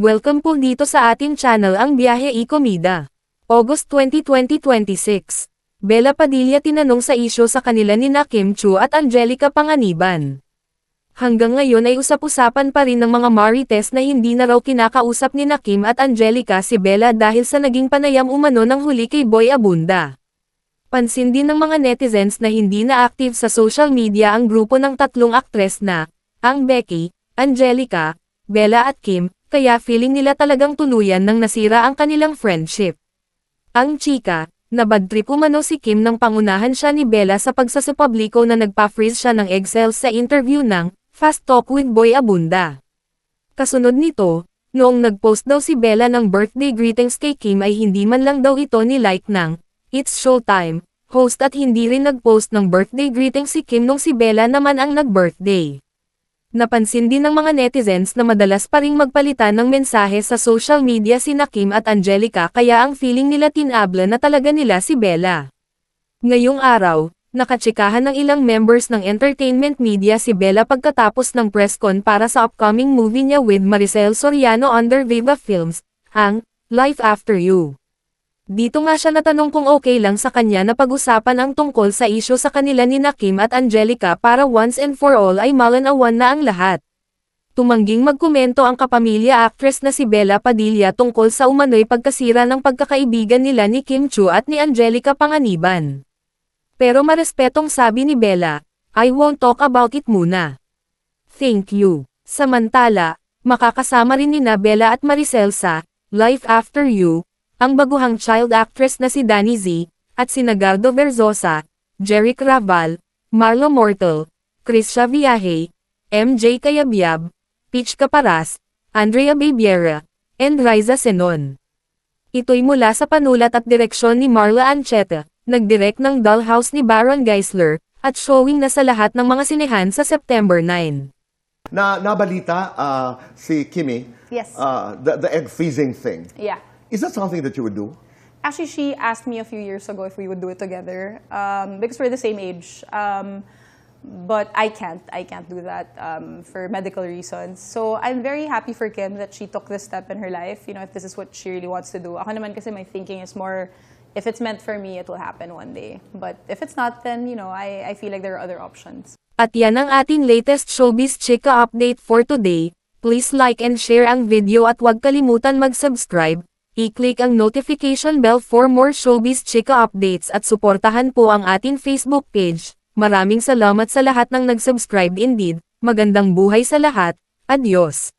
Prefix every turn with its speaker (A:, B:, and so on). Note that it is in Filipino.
A: Welcome po dito sa ating channel ang Biyahe y Komida. August 20, 2026. Bella Padilla tinanong sa isyu sa kanila ni Kim Chu at Angelica Panganiban. Hanggang ngayon ay usap-usapan pa rin ng mga Marites na hindi na raw kinakausap ni Kim at Angelica si Bella dahil sa naging panayam umano ng huli kay Boy Abunda. Pansin din ng mga netizens na hindi na active sa social media ang grupo ng tatlong aktres na, ang Becky, Angelica, Bella at Kim, kaya feeling nila talagang tuluyan nang nasira ang kanilang friendship. Ang chika, nabadtrip umano si Kim nang pangunahan siya ni Bella sa pagsasapubliko na nagpa-freeze siya ng eggshells sa interview ng Fast Talk with Boy Abunda. Kasunod nito, noong nag-post daw si Bella ng birthday greetings kay Kim ay hindi man lang daw ito ni-like ng It's Showtime host at hindi rin nag-post ng birthday greetings si Kim nung si Bella naman ang nag-birthday. Napansin din ng mga netizens na madalas pa ring magpalitan ng mensahe sa social media sina Kim at Angelica kaya ang feeling nila tinabla na talaga nila si Bella. Ngayong araw, nakatsikahan ng ilang members ng entertainment media si Bella pagkatapos ng press con para sa upcoming movie niya with Maricel Soriano under Viva Films, ang Life After You. Dito nga siya natanong kung okay lang sa kanya na pag-usapan ang tungkol sa isyu sa kanila ni Kim at Angelica para once and for all ay malanawan na ang lahat. Tumangging magkomento ang kapamilya actress na si Bella Padilla tungkol sa umano'y pagkasira ng pagkakaibigan nila ni Kim Chu at ni Angelica Panganiban. Pero marespetong sabi ni Bella, I won't talk about it muna. Thank you. Samantala, makakasama rin nina Bella at Maricel sa Life After You, ang baguhang child actress na si Danny Z, at sina Gardo Verzosa, Jeric Raval, Marlo Mortal, Krisha Viaje, MJ Cayabyab, Peach Caparas, Andrea Babiera, and Riza Senon. Ito'y mula sa panulat at direksyon ni Marla Ancheta, nagdirect ng Dollhouse ni Baron Geisler, at showing na sa lahat ng mga sinehan sa September 9.
B: Nabalita si Kimi,
C: Yes.
B: the egg freezing thing.
C: Yeah.
B: Is that something that you would do?
C: Actually, she asked me a few years ago if we would do it together because we're the same age. But I can't do that for medical reasons. So I'm very happy for Kim that she took this step in her life. You know, if this is what she really wants to do. Ako naman kasi my thinking is more, if it's meant for me, it will happen one day. But if it's not, then, you know, I feel like there are other options.
A: At yan ang ating latest showbiz chika update for today. Please like and share ang video at huwag kalimutan mag-subscribe. I-click ang notification bell for more showbiz chika updates at suportahan po ang ating Facebook page. Maraming salamat sa lahat ng nag-subscribe indeed. Magandang buhay sa lahat. Adios.